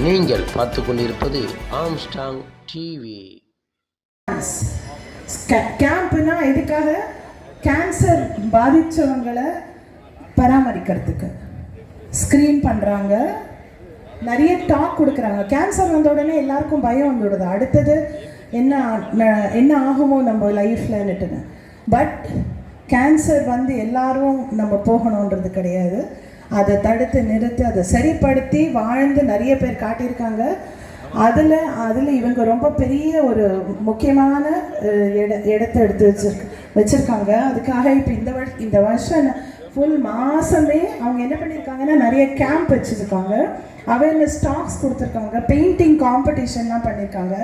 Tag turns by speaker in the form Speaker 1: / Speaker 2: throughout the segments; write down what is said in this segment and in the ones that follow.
Speaker 1: நீங்கள் பார்த்து கொண்டிருப்பது ஆம்ஸ்டாங் டிவி.
Speaker 2: கேம்ப்னா எதுக்காக? கேன்சர் பாதித்தவங்களை பராமரிக்கிறதுக்கு ஸ்க்ரீன் பண்ணுறாங்க, நிறைய டாக் கொடுக்குறாங்க. கேன்சர் வந்த உடனே எல்லாருக்கும் பயம் வந்துவிடுது, அடுத்தது என்ன ஆகுமோ நம்ம லைஃப்லன்னுட்டுன்னு. பட் கேன்சர் வந்து எல்லாரும் நம்ம போகணுன்றது கிடையாது. அதை தடுத்து நிறுத்தி அதை சரிப்படுத்தி வாழ்ந்து நிறைய பேர் காட்டியிருக்காங்க. அதில் இவங்க ரொம்ப பெரிய ஒரு முக்கியமான இடத்தை எடுத்து வச்சுருக்காங்க. அதுக்காக இப்போ இந்த வருஷம் ஃபுல் மாதமே அவங்க என்ன பண்ணியிருக்காங்கன்னா நிறைய கேம்ப் வச்சுருக்காங்க, அவேர்னஸ் டாக்ஸ் கொடுத்துருக்காங்க, பெயிண்டிங் காம்படிஷன்லாம் பண்ணியிருக்காங்க,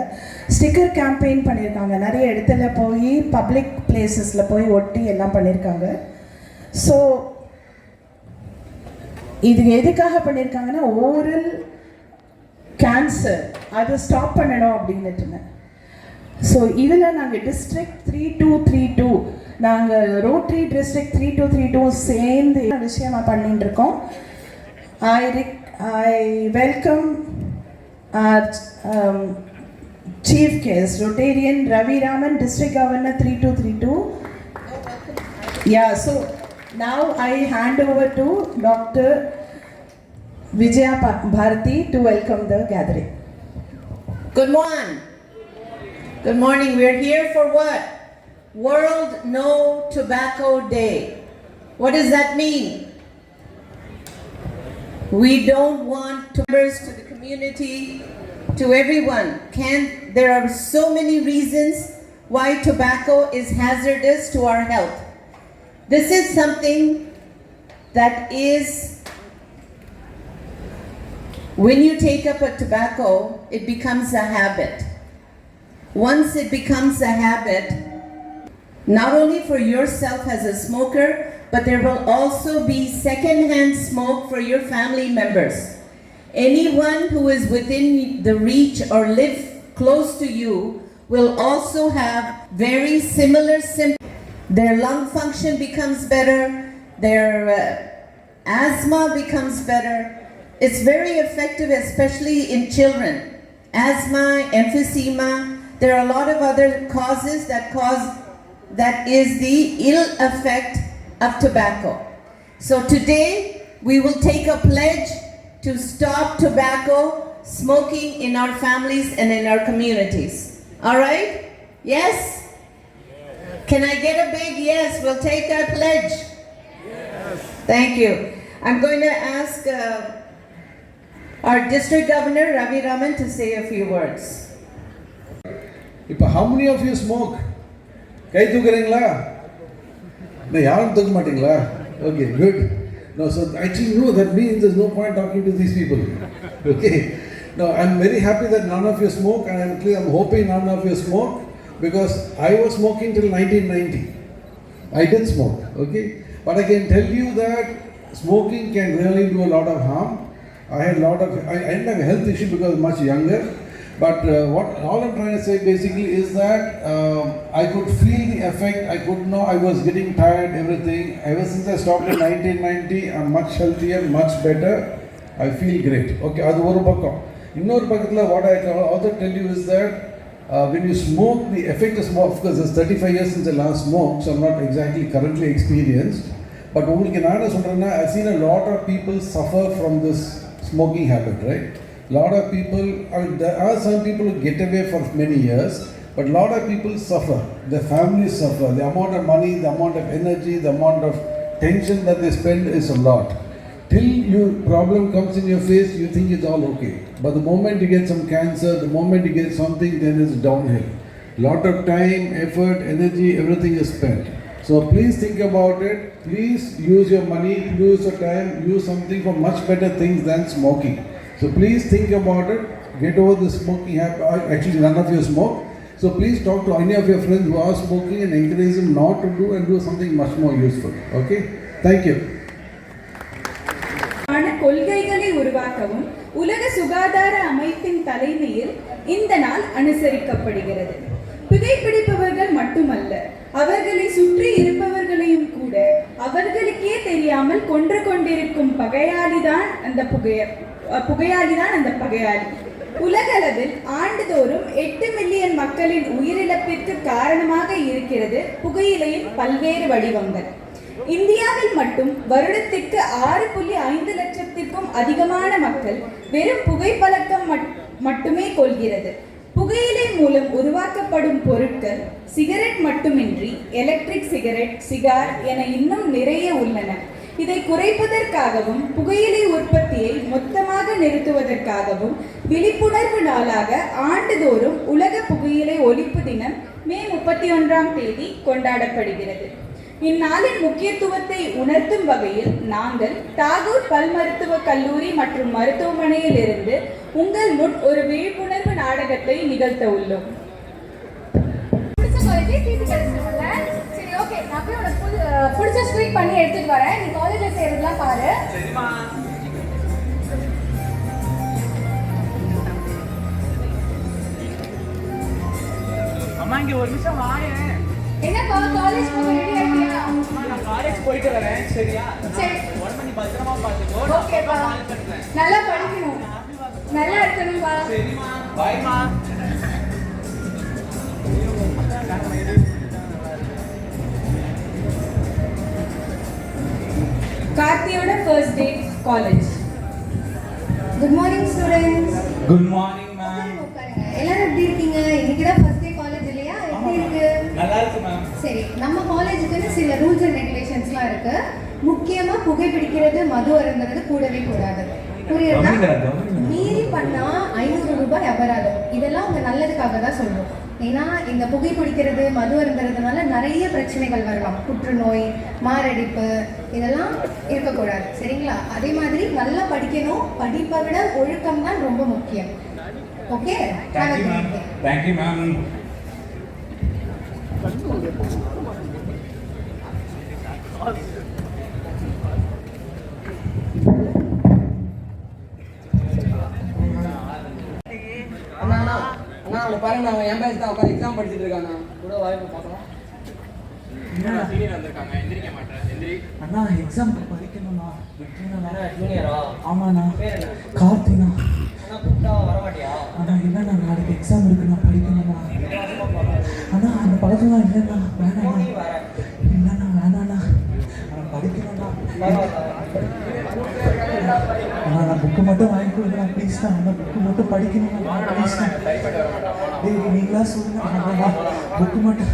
Speaker 2: ஸ்டிக்கர் கேம்பெயின் பண்ணியிருக்காங்க, நிறைய இடத்துல போய் பப்ளிக் பிளேசஸில் போய் ஒட்டி எல்லாம் பண்ணியிருக்காங்க. ஸோ இது எதுக்காக பண்ணியிருக்காங்கன்னா ஓரல் கேன்சர் அதை ஸ்டாப் பண்ணணும் அப்படின்னுட்டுங்க. ஸோ இதில் நாங்கள் டிஸ்ட்ரிக்ட் 3232 நாங்கள் ரோட்டரி டிஸ்ட்ரிக்ட் 3232 சேர்ந்து விஷயமாக பண்ணிட்டு இருக்கோம். I welcome our Chief Guest, Rotarian Ravi Raman, District Governor 3232. Yeah, so now I hand over to Dr. Vijaya Bharati to welcome the gathering.
Speaker 3: Good morning. Good morning. We're here for what? World No Tobacco Day. What does that mean? We don't want members to the community, to everyone. There are so many reasons why tobacco is hazardous to our health. This is something that is, when you take up a tobacco, it becomes a habit. Once it becomes a habit, not only for yourself as a smoker, but there will also be second-hand smoke for your family members. Anyone who is within the reach or live close to you will also have very similar symptoms. Their lung function becomes better, their asthma becomes better. It's very effective, especially in children. Asthma, emphysema, there are a lot of other causes that is the ill effect of tobacco. So today we will take a pledge to stop tobacco smoking in our families and in our communities. All right? Yes? Can I get a big yes? We'll take our pledge. Yes. Thank you. I'm going to ask our District Governor Ravi Raman to say a few words.
Speaker 4: How many of you smoke? Kai thukuringla? No, yarum thukka mattingla? Okay, good. No, so actually no, that means there's no point talking to these people. Okay. No, I'm very happy that none of you smoke, and I'm hoping none of you smoke, because I was smoking till 1990. I did smoke, okay? But I can tell you that smoking can really do a lot of harm. I didn't have a health issue because I was much younger. But all I'm trying to say basically is that I could feel the effect. I could know I was getting tired, everything. Ever since I stopped in 1990, I'm much healthier, much better. I feel great. Okay, that's one pakkam. Innor pakkathula what I can also tell you is that when you smoke, the effect of smoke, of course, it's 35 years since I last smoked, so I'm not exactly currently experienced. But I've seen a lot of people suffer from this smoking habit, right? Lot of people, there are some people who get away for many years, but a lot of people suffer. Their families suffer. The amount of money, the amount of energy, the amount of tension that they spend is a lot. Till your problem comes in your face, you think it's all okay. But the moment you get some cancer, the moment you get something, then it's downhill. Lot of time, effort, energy, everything is spent. So please think about it. Please use your money, use your time, use something for much better things than smoking. So please think about it, get over the smoking habit. Actually, none of you smoke. So please talk to any of your friends who are smoking and encourage them not to do and do something much more useful. Okay? Thank you.
Speaker 5: கொள்கைகளை உருவாக்கவும் உலக சுகாதார அமைப்பின் தலைமையில் இந்த நாள் அனுசரிக்கப்படுகிறது. புகைப்பிடிப்பவர் இருப்பவர்கள் மட்டுமல்ல, அவர்களை சுற்றி இருப்பவர்களையும் கூட அவர்களுக்கே தெரியாமல் கொன்று கொண்டிருக்கும் புகையாளிதான் அந்த பகையாளி. உலகளவில் ஆண்டுதோறும் 8 மில்லியன் மக்களின் உயிரிழப்பிற்கு காரணமாக இருக்கிறது புகையிலையின் பல்வேறு வடிவங்கள். இந்தியாவில் மட்டும் வருடத்திற்கு 6.5 லட்சத்திற்கும் அதிகமான மக்கள் வெறும் புகைப்பழக்கம் மட்டுமே கொள்கிறது. புகையிலை மூலம் உருவாக்கப்படும் பொருட்கள் சிகரெட் மட்டுமின்றி எலக்ட்ரிக் சிகரெட், சிகார் என இன்னும் நிறைய உள்ளன. இதை குறைப்பதற்காகவும் புகையிலை உற்பத்தியை மொத்தமாக நிறுத்துவதற்காகவும் விழிப்புணர்வு நாளாக ஆண்டுதோறும் உலக புகையிலை ஒழிப்பு தினம் மே 31ஆம் தேதி கொண்டாடப்படுகிறது. இந்நாளின் முக்கியத்துவத்தை உணர்த்தும் வகையில் நாங்கள் தாகூர் பல் மருத்துவக் கல்லூரி மற்றும் மருத்துவமனையில் இருந்து உங்கள் முன் ஒரு விழிப்புணர்வு நாடகத்தை நிகழ்த்த உள்ளோம்.
Speaker 6: சரி, ஓகே, நான் போய் உனக்கு பிடிச்ச ஸ்வீட் பண்ணி எடுத்துட்டு வரேன். நீ காலேஜ்ல சேர்றதுலாம் பாரு.
Speaker 7: அம்மா இங்க ஒரு நிமிஷம் வாயேன்.
Speaker 6: என்னப்பா, காலேஜ் போக ரெடி ஆயிட்டியா?
Speaker 7: நான் காலேஜ் போயிட்டு வரேன். சரியா?
Speaker 6: சரி.
Speaker 7: உடம்பு நீ பத்திரமா பாத்துக்கோ.
Speaker 6: ஓகேப்பா. நல்லா படிக்கணும், நல்லா இருக்கணும்பா.
Speaker 7: சரிம்மா, பாய்மா.
Speaker 5: கார்த்தியோட first day college.
Speaker 6: Good morning students.
Speaker 7: Good morning ma'am.
Speaker 6: எல்லாரும் எப்படி இருக்கீங்க? இன்னைக்கு தான் ஃபர்ஸ்ட் டே காலேஜ் இல்லையா? எப்படி இருக்கு?
Speaker 7: நல்லா இருக்கு மேம்.
Speaker 6: சரி, நம்ம காலேஜுக்குன்னு சில ரூல்ஸ் அண்ட் ரெகுலேஷன்ஸ்லாம் இருக்கு. முக்கியமா புகைப்பிடிக்கிறது, மது அருந்துறது கூடவே கூடாது. புரியுதா? மீறி பண்ணா 500 ரூபாய் அபராதம். இதெல்லாம் உங்க நல்லதுக்காக தான் சொல்றோம். ஏன்னா இந்த புகைப்பிடிக்கிறது, மது அருந்துறதுனால நிறைய பிரச்சனைகள் வரலாம். புற்றுநோய், மாரடைப்பு இதெல்லாம் இருக்கக்கூடாது. சரிங்களா? அதே மாதிரி நல்லா படிக்கணும். படிப்பை விட ஒழுக்கம் தான் ரொம்ப முக்கியம். Okay,
Speaker 7: thank you ma'am.
Speaker 8: அண்ணா அவங்க பாருங்க, அவங்க என் பேட்ச் தான் உட்காந்து எக்ஸாம் படிச்சுட்டு இருக்காங்க. கூட வாய்ப்பு பார்க்கலாம்.
Speaker 7: என்னடா சீனியர் வந்திருக்காங்க, எந்திரிக்க மாட்டேன். எந்திரி.
Speaker 9: அண்ணா எக்ஸாம்க்கு படிக்கணும்ண்ணா.
Speaker 8: வேற ஜூனியரா?
Speaker 9: ஆமாண்ணா.
Speaker 8: பேர் என்ன?
Speaker 9: கார்த்தினா.
Speaker 8: அண்ணா கூப்பிட்டா வரமாட்டியா?
Speaker 9: அண்ணா இல்லைண்ணா, நாளைக்கு எக்ஸாம் இருக்குண்ணா, படிக்கணும்ண்ணா. அண்ணா அந்த பழக்கம்லாம் இல்லைண்ணா, வேணாண்ணா. இல்லைண்ணா, வேணாண்ணா, நான் படிக்கணும்ண்ணா. அண்ணா நான் புக்கு மட்டும் வாங்கி கொடுங்கண்ணா ப்ளீஸ்ண்ணா. அந்த புக்கு மட்டும் படிக்கணும்ண்ணா ப்ளீஸ்ண்ணா. டேய் நீங்களா சொல்லுங்க. அண்ணா புக்கு மட்டும்.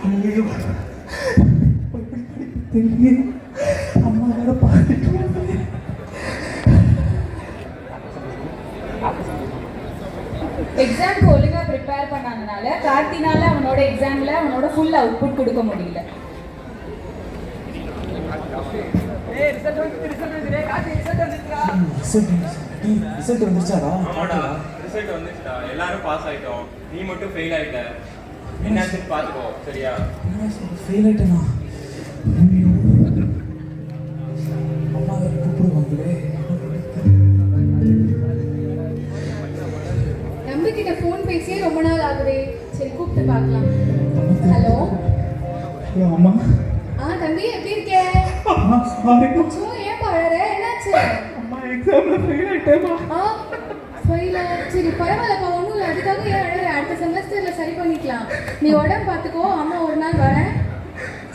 Speaker 9: ஐயோ தெரியும், அம்மா வேற பார்த்துட்டு.
Speaker 5: எக்ஸாம்க்கு ஒழுங்கா ப்ரிப்பேர் பண்ணாதனால கார்த்தினால அவனோட எக்ஸாம்ல அவனோட ஃபுல் அவுட்புட் கொடுக்க முடியல.
Speaker 9: ரிசல்ட் வந்துச்சாடா?
Speaker 7: ரிசல்ட் வந்துச்சுடா, எல்லாரும் பாஸ் ஆயிட்டோம். நீ மட்டும் ஃபெயில் ஆயிட்ட. என்னாச்சு பாத்துக்கோ. சரியா?
Speaker 9: ஃபெயில் ஆயிட்டேனா? ஐயோ அம்மா வேற கூப்பிடுவாங்களே.
Speaker 6: நம்பிக்கிட்ட ஃபோன் பேசியே ரொம்ப நாள் ஆகுது. சரி, கூப்பிட்டு பார்க்கலாம். ஹலோ.
Speaker 9: ஹலோ அம்மா.
Speaker 6: தம்பி எப்படி இருக்கே?
Speaker 9: அம்மா சாரி.
Speaker 6: ஏன் பாழற? என்னாச்சு?
Speaker 9: அம்மா எக்ஸாம்ல ஃபெயில் ஆயிட்டேமா.
Speaker 6: ஃபெயிலா? சரி பரவாயில்லப்பா, ஒன்றும் இல்லை. அதுக்காக ஏன் அழற? அடுத்த செமஸ்டர்ல சரி பண்ணிக்கலாம். நீ உடம்பு பார்த்துக்கோ. அம்மா ஒரு நாள் வரேன்.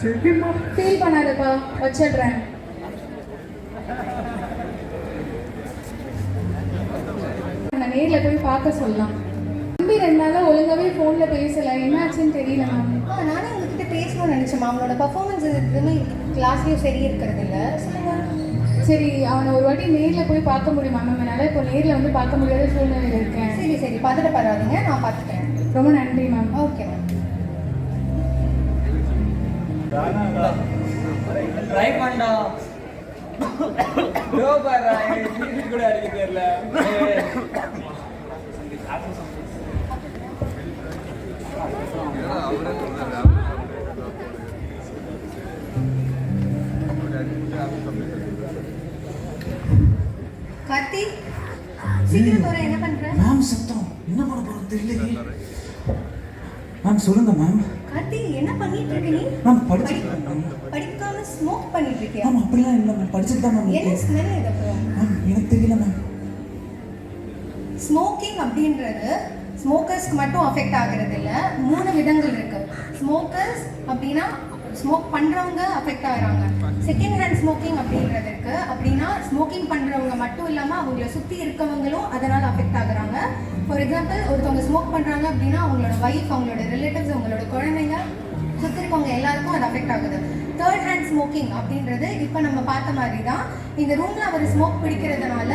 Speaker 9: சரிம்மா.
Speaker 6: ஃபீல் பண்ணாதப்பா, வச்சிடுறேன். நான் நேரில் போய் பார்க்க சொல்லலாம். தம்பி 2 நாளாக ஒழுங்காகவே ஃபோனில் பேசலை. என்னாச்சுன்னு தெரியல மேம்.
Speaker 10: நானே உங்ககிட்ட பேசணும்னு நினச்சேன். அவனோட பர்ஃபார்மன்ஸ் எதுவுமே கிளாஸ்லேயும் சரி இருக்கிறது இல்லை. சொல்லுங்கள்.
Speaker 6: சரி, அவனை ஒரு வாட்டி நேரில் போய் பார்க்க முடியுமா மேம்? என்னால் இப்போ நேரில் வந்து பார்க்க முடியாத சூழ்நிலையில் இருக்கேன்.
Speaker 10: சரி சரி, பதட்டப்படாதீங்க, நான் பார்த்துக்கிறேன்.
Speaker 6: ரொம்ப நன்றி மேம்.
Speaker 10: Okay ma'am.
Speaker 8: ட்ரை பண்ணா கூட அடிக்க தெரியல.
Speaker 10: கார்த்தி, சீக்கிரம் போற. என்ன பண்ற?
Speaker 9: மேம் சத்தம் என்ன பண்ண போறோம் தெரியலையே. மேம் மேம் சொல்லுங்க மேம்.
Speaker 6: கார்த்தி என்ன பண்ணிட்டு இருக்க நீ?
Speaker 9: மேம் படிச்சுட்டு மேம்.
Speaker 6: படிக்காம ஸ்மோக் பண்ணிட்டு இருக்கியா?
Speaker 9: மேம் அப்படிலாம் இல்லை மேம், படிச்சுட்டு தான் மேம்.
Speaker 6: என்ன ஸ்மெல் இது அப்புறம்?
Speaker 9: மேம் எனக்கு தெரியல மேம்.
Speaker 6: ஸ்மோக்கிங் அப்படின்றது ஸ்மோக்கர்ஸ்க்கு மட்டும் அஃபெக்ட் ஆகிறது இல்லை, 3 விதங்கள் இருக்கு. ஸ்மோக்கர்ஸ் அப்படின்னா ஸ்மோக் பண்ணுறவங்க அஃபெக்ட் ஆகிறாங்க. செகண்ட் ஹேண்ட் ஸ்மோக்கிங் அப்படின்றது இருக்கு. அப்படின்னா ஸ்மோக்கிங் பண்ணுறவங்க மட்டும் இல்லாமல் அவங்கள சுற்றி இருக்கவங்களும் அதனால் அஃபெக்ட் ஆகுறாங்க. ஃபார் எக்ஸாம்பிள், ஒருத்தவங்க ஸ்மோக் பண்ணுறாங்க அப்படின்னா அவங்களோட ஒய்ஃப், அவங்களோட ரிலேட்டிவ்ஸ், அவங்களோட குழந்தைங்க, சுற்றி இருக்கவங்க எல்லாருக்கும் அது அஃபெக்ட் ஆகுது. தேர்ட் ஹேண்ட் ஸ்மோக்கிங் அப்படின்றது இப்போ நம்ம பார்த்த மாதிரி தான். இந்த ரூமில் அவர் ஸ்மோக் பிடிக்கிறதுனால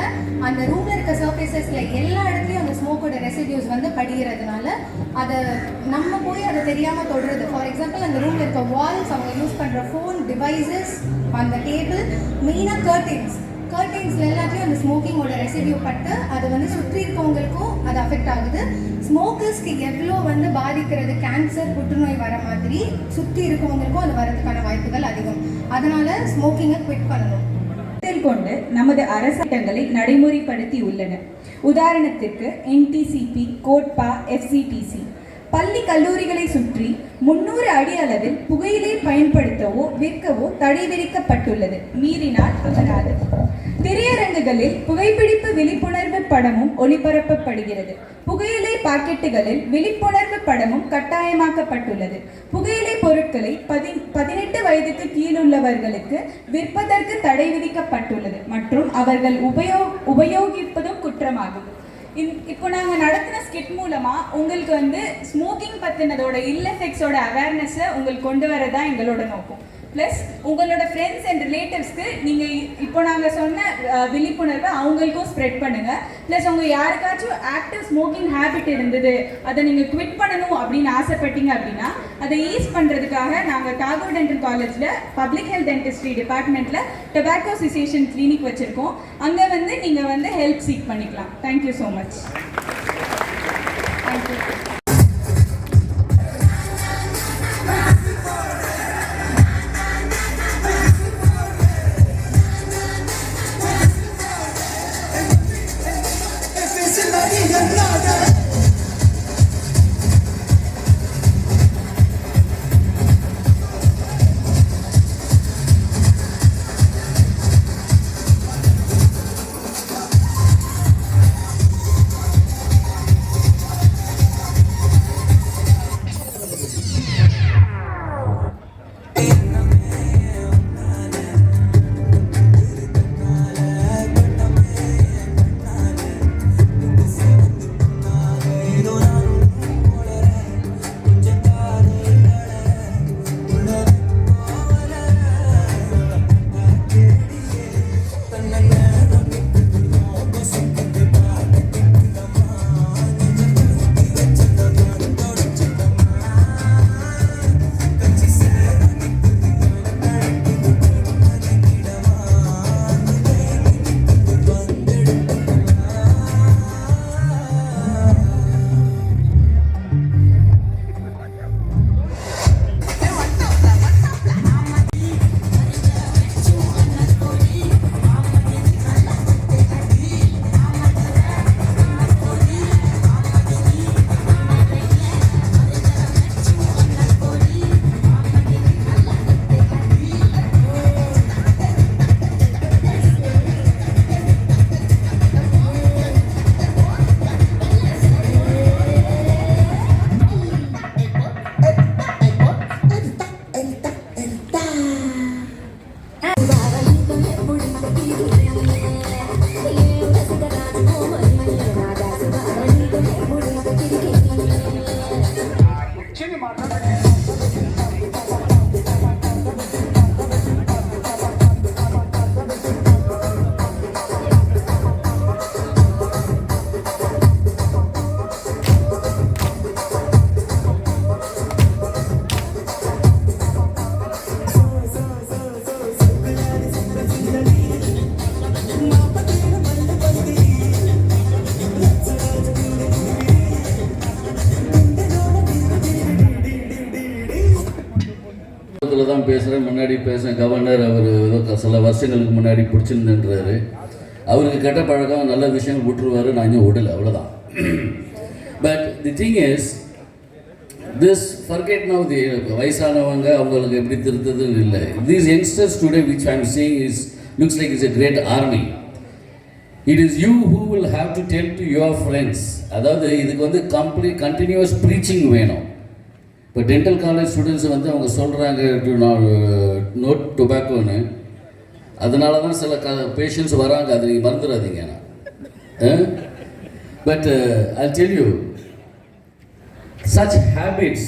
Speaker 6: அந்த ரூமில் இருக்க சர்ஃபேசஸில் எல்லா இடத்துலையும் அந்த ஸ்மோக்கோட ரெசிடியூஸ் வந்து படிகிறதுனால அதை நம்ம போய் அதை தெரியாமல் தொடுறது. ஃபார் எக்ஸாம்பிள், அந்த ரூமில் இருக்க வால்ஸ், அவங்க யூஸ் பண்ணுற ஃபோன் டிவைசஸ், அந்த டேபிள், மெயினாக கர்டென்ஸில் எல்லாத்தையும் அந்த ஸ்மோக்கிங்கோட ரெசிடியூ பட்டு அது வந்து சுற்றி இருக்கவங்களுக்கும் அது அஃபெக்ட் ஆகுது. ஸ்மோக்கர்ஸ்க்கு எவ்வளோ வந்து பாதிக்கிறது, கேன்சர், புற்றுநோய் வர மாதிரி சுற்றி இருக்கவங்களுக்கும் அது வரதுக்கான வாய்ப்புகள் அதிகம். அதனால ஸ்மோக்கிங்கை குவிட் பண்ணணும்.
Speaker 5: கொண்டு நமது அரசாங்கங்களை நடைமுறைப்படுத்தி உள்ளன. உதாரணத்திற்கு NTCP, கோட்பா, FCTC. பள்ளி கல்லூரிகளை சுற்றி 300 அடி அளவில் புகையிலை பயன்படுத்தவோ விற்கவோ தடை விதிக்கப்பட்டுள்ளது. மீறினால் அபராது. திரையரங்குகளில் புகைப்பிடிப்பு விழிப்புணர்வு படமும் ஒளிபரப்பப்படுகிறது. புகையிலை பாக்கெட்டுகளில் விழிப்புணர்வு படமும் கட்டாயமாக்கப்பட்டுள்ளது. புகையிலை பொருட்களை 18 வயதுக்கு கீழுள்ளவர்களுக்கு விற்பதற்கு தடை விதிக்கப்பட்டுள்ளது மற்றும் அவர்கள் உபயோகிப்பதும் குற்றமாகும். இப்போ நாங்கள் நடத்தின ஸ்கிட் மூலமாக உங்களுக்கு வந்து ஸ்மோக்கிங் பற்றினதோட இல் எஃபெக்ட்ஸோட அவேர்னஸை உங்களுக்கு கொண்டு வரதா எங்களோட நோக்கம். ப்ளஸ் உங்களோட ஃப்ரெண்ட்ஸ் அண்ட் ரிலேட்டிவ்ஸ்க்கு நீங்கள் இப்போ நாங்கள் சொன்ன விழிப்புணர்வை அவங்களுக்கும் ஸ்ப்ரெட் பண்ணுங்கள். ப்ளஸ் உங்கள் யாருக்காச்சும் ஆக்டிவ் ஸ்மோக்கிங் ஹேபிட் இருந்தது, அதை நீங்கள் குவிட் பண்ணணும் அப்படின்னு ஆசைப்பட்டீங்க அப்படின்னா அதை ஈஸ் பண்ணுறதுக்காக நாங்கள் டாகூர் டென்டல் காலேஜில் பப்ளிக் ஹெல்த் டென்டிஸ்ட்ரி டிபார்ட்மெண்ட்டில் டொபாக்கோ சிசேஷன் கிளினிக் வச்சுருக்கோம். அங்கே வந்து நீங்கள் வந்து ஹெல்ப் சீக் பண்ணிக்கலாம். Thank you so much. தேங்க்யூ.
Speaker 11: தான் பேசுகிறேன், முன்னாடி பேசுகிறேன். கவர்னர் அவர் ஏதோ சில வருஷங்களுக்கு முன்னாடி பிடிச்சிருந்துன்றாரு. அவருக்கு கெட்ட பழக்கம் நல்ல விஷயம் விட்டுருவார், நான் இன்னும் விடலை, அவ்வளோதான். But the thing is, this forget now the வயசானவங்க அவங்களுக்கு எப்படி திருத்ததுன்னு இல்லை. These youngsters today which I am seeing is looks like it's a great army. It is you who will have to tell to your friends. அதாவது இதுக்கு வந்து continuous preaching வேணும். இப்போ டென்டல் காலேஜ் ஸ்டூடெண்ட்ஸ் வந்து அவங்க சொல்கிறாங்க டு நோட் டொபாக்கோன்னு. அதனால தான் சில பேஷண்ட்ஸ் வராங்க, அது நீங்கள் மறந்துடாதீங்க. But I tell you, such habits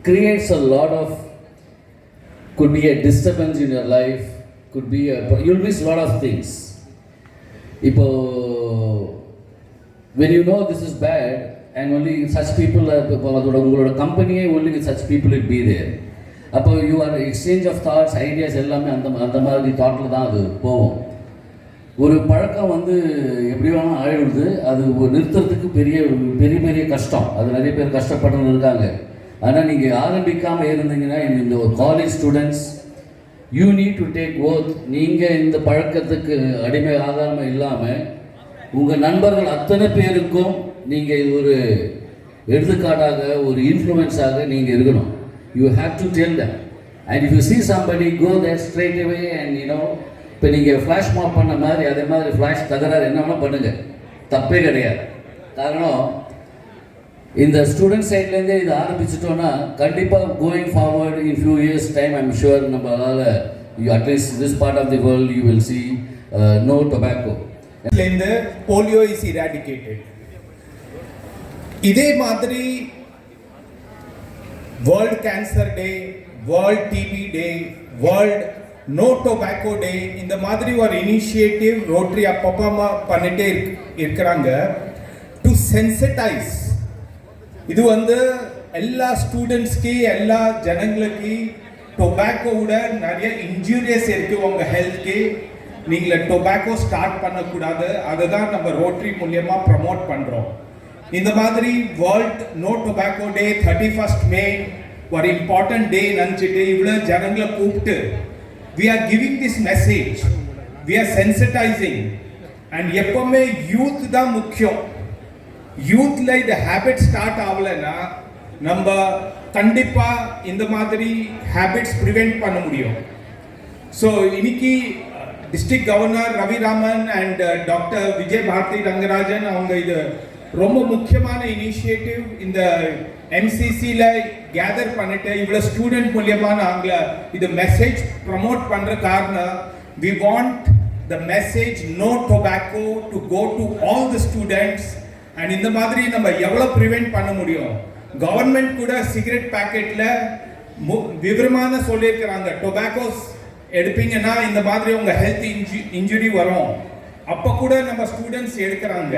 Speaker 11: creates a lot of, could be a disturbance in your life, could be you'll miss a lot of things. Ipo when you know this is bad and only such people ungaloda company only with such people will be there. Appo you are exchange of thoughts, ideas ellame அந்த மாதிரி தாட்ல தான் அது போகும். ஒரு பழக்கம் வந்து எப்படி வேணால் ஆயிடுது. அது நிறுத்துறதுக்கு பெரிய பெரிய பெரிய கஷ்டம். அது நிறைய பேர் கஷ்டப்பட்டு இருக்காங்க. ஆனால் நீங்கள் ஆரம்பிக்காமல் இருந்தீங்கன்னா இந்த college students you need to take oath. நீங்கள் இந்த பழக்கத்துக்கு அடிமை ஆகாமல் இல்லாமல் உங்கள் நண்பர்கள் அத்தனை பேருக்கும் நீங்கள் இது ஒரு எடுத்துக்காட்டாக ஒரு இன்ஃப்ளூயன்ஸாக நீங்கள் இருக்கணும். You have to tell them. And if you see somebody go there straight away and you know. இப்போ நீங்கள் ஃப்ளாஷ் மாப் பண்ண மாதிரி அதே மாதிரி ஃப்ளாஷ் தகராறு என்ன வேணால் பண்ணுங்கள், தப்பே கிடையாது. காரணம் இந்த ஸ்டூடெண்ட் சைட்லேருந்தே இது ஆரம்பிச்சிட்டோன்னா கண்டிப்பாக going forward in few years time I'm sure நம்மளால் at least this part of the world you will see no tobacco.
Speaker 12: Polio is eradicated. இதே மாதிரி world cancer day, world TB day, world no tobacco day, இந்த மாதிரி ஒரு initiative rotary அப்பப்பா பண்ணிட்டே இருக்கிறாங்க to sensitise. இது வந்து எல்லா ஸ்டூடெண்ட்ஸ்க்கு எல்லா ஜனங்களுக்கு டொபாக்கோவோட நிறைய இன்ஜூரியஸ் இருக்கு உங்கள் ஹெல்த்க்கு. நீங்கள் டொபாக்கோ ஸ்டார்ட் பண்ணக்கூடாது. அதை தான் நம்ம ரோட்டரி மூலியமாக ப்ரமோட் பண்ணுறோம். இந்த மாதிரி world no tobacco day 31st May ஒரு இம்பார்ட்டன்ட் டே நினச்சிட்டு இவ்வளோ ஜனங்களை கூப்பிட்டு we are giving this message, we are sensitizing. and எப்பவுமே யூத் தான் முக்கியம். யூத்ல இந்த ஹேபிட் ஸ்டார்ட் ஆகலைன்னா நம்ம கண்டிப்பா இந்த மாதிரி ஹேபிட்ஸ் ப்ரிவென்ட் பண்ண முடியும். ஸோ இன்னைக்கு district governor Ravi Raman and doctor Vijay Bharathi Rangarajan அவங்க இது ரொம்ப முக்கியமான இனிஷியேட்டிவ் இந்த எம்சிசியில் கேதர் பண்ணிட்டு இவ்வளோ ஸ்டூடெண்ட் மூலியமாக நாங்கள் இது மெசேஜ் ப்ரமோட் பண்ணுற காரணம் we want the message no tobacco to go to all the students. And இந்த மாதிரி நம்ம எவ்வளோ ப்ரிவென்ட் பண்ண முடியும். கவர்மெண்ட் கூட சிகரெட் பேக்கெட்டில் விவரமான சொல்லியிருக்கிறாங்க, டொபாக்கோஸ் எடுப்பீங்கன்னா இந்த மாதிரி உங்கள் ஹெல்த் இன்ஜுரி வரும். அப்போ கூட நம்ம ஸ்டூடெண்ட்ஸ் எடுக்கிறாங்க.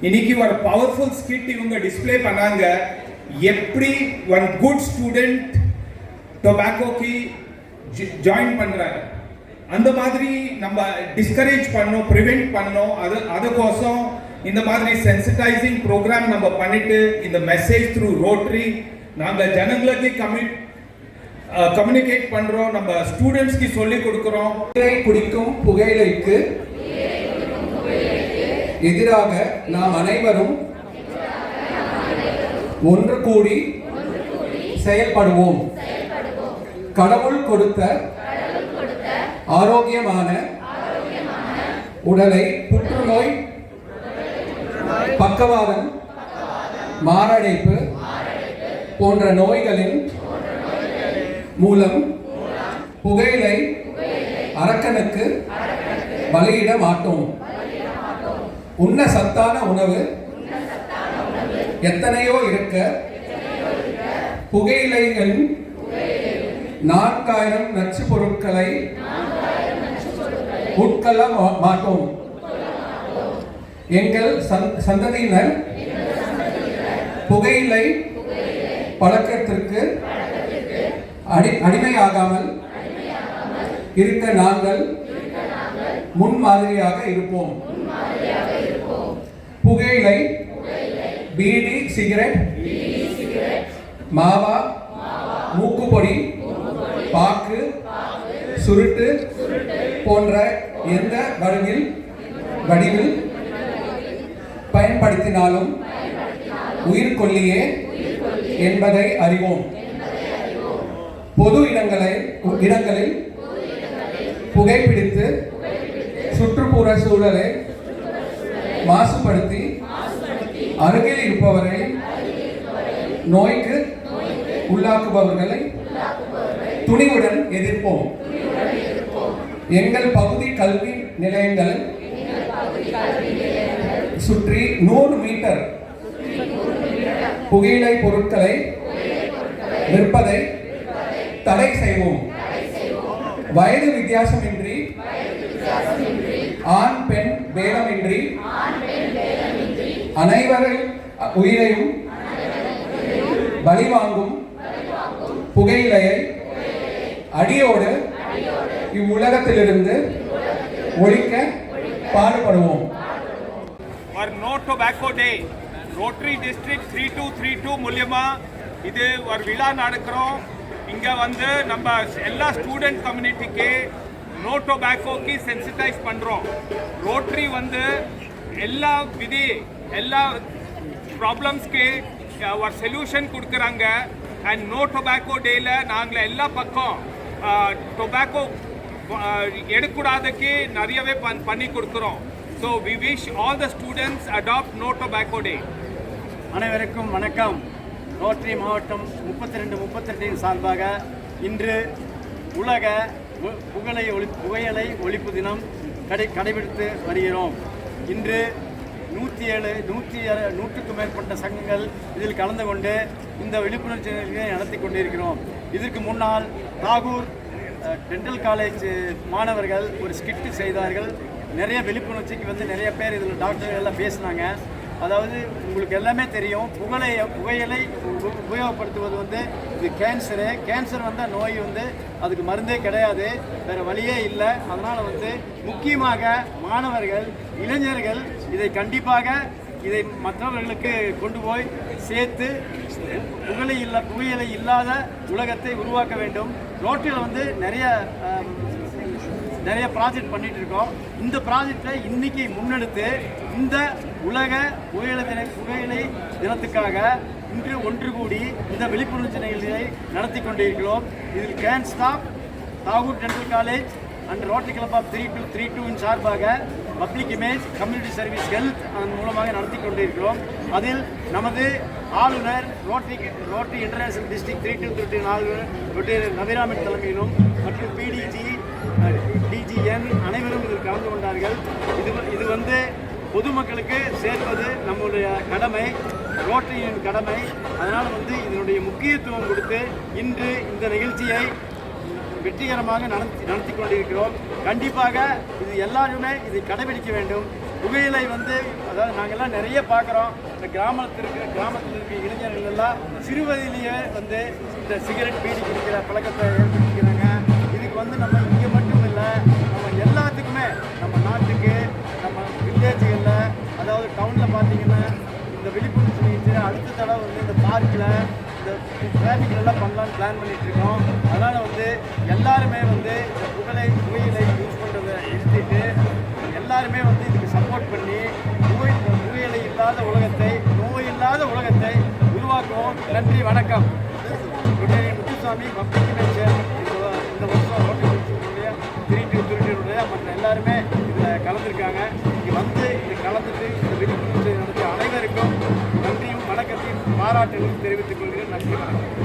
Speaker 12: இன்னைக்கு ஒரு பவர்ஃபுல் ஸ்கிட் இவங்க டிஸ்பிளே பண்ணாங்க, எப்படி ஒன் குட் ஸ்டூடெண்ட் டொபாக்கோக்கு ஜாயின் பண்ணுறாங்க. அந்த மாதிரி நம்ம டிஸ்கரேஜ் பண்ணோம், ப்ரிவென்ட் பண்ணோம். அதுக்கோசம் இந்த மாதிரி சென்சிட்டைசிங் ப்ரோக்ராம் நம்ம பண்ணிட்டு இந்த மெசேஜ் த்ரூ ரோட்டரி நாங்கள் ஜனங்களுக்கு கம்யூனிகேட் பண்ணுறோம், நம்ம ஸ்டூடெண்ட்ஸ்க்கு சொல்லி கொடுக்குறோம்.
Speaker 13: குடிக்கும் புகையிலைக்கு எதிராக நாம் அனைவரும் ஒன்று கூடி செயல்படுவோம். கடவுள் கொடுத்த ஆரோக்கியமான உடலை புற்றுநோய், பக்கவாதம், மாரடைப்பு போன்ற நோய்களின் மூலம் புகையிலை அரக்கனுக்கு பலியிட மாட்டோம். உண்ண சத்தான உணவு எத்தனையோ இருக்க புகையிலைகளின் 4000 நச்சு பொருட்களை உட்கொள்ள மாட்டோம். எங்கள் சந்ததியினர் புகையிலை பழக்கத்திற்கு அடிமையாகாமல் இருக்க நாங்கள் முன்மாதிரியாக இருப்போம். புகையிலை, பீடி, சிகரெட், மாவா, மூக்குப்பொடி, பாக்கு, சுருட்டு போன்ற எந்த வடிவில் பயன்படுத்தினாலும் உயிர்கொல்லியே என்பதை அறிவோம். பொது இடங்களில் புகைப்பிடித்து சுற்றுப்புற சூழலை மாசுபடுத்தி அருகில் இருப்பவரை நோய்க்கு உள்ளாக்குபவர்களை துணிவுடன் எதிர்ப்போம். எங்கள் பகுதி கல்வி நிலையங்கள் சுற்றி 100 மீட்டர் புகையிலை பொருட்களை விற்பதை தடை செய்வோம். வயது வித்தியாசமின்றி ஆண் பெண் பேதமின்றி அனைவரின் உயிரையும் பலிவாங்கும் புகையிலையை அடியோடு இவ்வுலகத்திலிருந்து ஒழிக்க பாடுபடுவோம்.
Speaker 12: ஒரு no tobacco day rotary district 3232 மூலியமா இது ஒரு விழா நடக்கிறோம். இங்கே வந்து நம்ம எல்லா ஸ்டூடெண்ட் கம்யூனிட்டிக்கு நோ டொபாக்கோக்கு சென்சிட்டைஸ் பண்ணுறோம். ரோட்டரி வந்து எல்லா ப்ராப்ளம்ஸ்க்கு ஒரு சொல்யூஷன் கொடுக்குறாங்க. அண்ட் நோ டொபாக்கோ டேயில் நாங்கள் எல்லா பக்கம் டொபாக்கோ எடுக்கூடாதுக்கு நிறையவே பண்ணி கொடுக்குறோம். So we wish all the students adopt no tobacco day.
Speaker 14: அனைவருக்கும் வணக்கம். ரோட்டரி மாவட்டம் 32 சார்பாக இன்று உலக புகையிலை ஒழிப்பு தினம் கடைபிடித்து வருகிறோம். இன்று 100க்கும் மேற்பட்ட சங்கங்கள் இதில் கலந்து கொண்டு இந்த விழிப்புணர்ச்சி நிகழ்ச்சியை நடத்தி கொண்டிருக்கிறோம். இதற்கு முன்னால் தாகூர் டென்டல் காலேஜ் மாணவர்கள் ஒரு ஸ்கிட்டு செய்தார்கள். நிறைய விழிப்புணர்ச்சிக்கு வந்து நிறைய பேர் இதில் டாக்டர்கள் எல்லாம் பேசினாங்க. அதாவது உங்களுக்கு எல்லாமே தெரியும், புகையிலை உபயோகப்படுத்துவது வந்து இது கேன்சர் வந்தால் நோய் வந்து அதுக்கு மருந்தே கிடையாது, வேறு வழியே இல்லை. அதனால் வந்து முக்கியமாக மாணவர்கள் இளைஞர்கள் இதை மற்றவர்களுக்கு கொண்டு போய் சேர்த்து புகையிலை இல்லாத உலகத்தை உருவாக்க வேண்டும். ரோட்டில் வந்து நிறைய ப்ராஜெக்ட் பண்ணிட்டு இருக்கோம். இந்த ப்ராஜெக்டை இன்னைக்கு முன்னெடுத்து இந்த உலக புகையிலை தினத்துக்காக இன்று ஒன்று கூடி இந்த விழிப்புணர்ச்சி நிகழ்ச்சியை நடத்தி கொண்டிருக்கிறோம். இதில் can stop Thakur dental college and rotary club of 3232 சார்பாக public image community service health அதன் மூலமாக நடத்தி கொண்டிருக்கிறோம். அதில் நமது ஆளுநர் ரோட்டரி இன்டர்நேஷனல் டிஸ்ட்ரிக்ட் 3232 ஆளுநர் நபிராமின் தலைமையிலும் மற்றும் டிஜிஎன் அனைவரும் இதில் கலந்து கொண்டார்கள். இது வந்து பொதுமக்களுக்கு சேர்ப்பது நம்முடைய கடமை, ரோட்டரியின் கடமை. அதனால் வந்து இதனுடைய முக்கியத்துவம் கொடுத்து இன்று இந்த நிகழ்ச்சியை வெற்றிகரமாக நடத்தி கொண்டிருக்கிறோம். கண்டிப்பாக இது எல்லாருமே இதை கடைபிடிக்க வேண்டும். புகையிலை வந்து அதாவது நாங்கள்லாம் நிறைய பார்க்குறோம். இந்த கிராமத்தில் இருக்கிற இளைஞர்கள் எல்லாம் சிறுவயதிலேயே வந்து இந்த சிகரெட் பீடி குடிக்கிற பழக்கத்தை ஏற்படுத்திக்கிறாங்க. இதுக்கு வந்து நம்ம இங்கே மட்டும் இல்லை, நம்ம எல்லாத்துக்குமே நம்ம நாட்டுக்கு நம்ம வில்லேஜுகளில் அதாவது டவுனில் பார்த்தீங்கன்னா இந்த விழிப்புணர்ச்சி நிகழ்ச்சி அடுத்த தடவை வந்து இந்த பார்க்கில் இந்த டிராஃபிக்லாம் பண்ணலான்னு பிளான் பண்ணிகிட்ருக்கோம். அதனால் வந்து எல்லாருமே வந்து இந்த புகையிலை யூஸ் பண்ணுறதை நிறுத்திட்டு எல்லாருமே வந்து இதுக்கு சப்போர்ட் பண்ணி புகையிலை இல்லாத உலகத்தை, நோய் இல்லாத உலகத்தை உருவாக்குவோம். நன்றி, வணக்கம். முத்துசாமி பப்ளிக் இமேஜ் இந்த வருஷம் ரோட்டரி 3232 மற்ற எல்லாருமே இதில் கலந்துருக்காங்க. இங்கே வந்து இது கலந்துட்டு இந்த விழிப்புணர்ச்சி நடத்திய அனைவருக்கும் நன்றியும் வணக்கத்தையும் பாராட்டுகளும் தெரிவித்துக் கொள்கிறேன். நன்றி, வணக்கம்.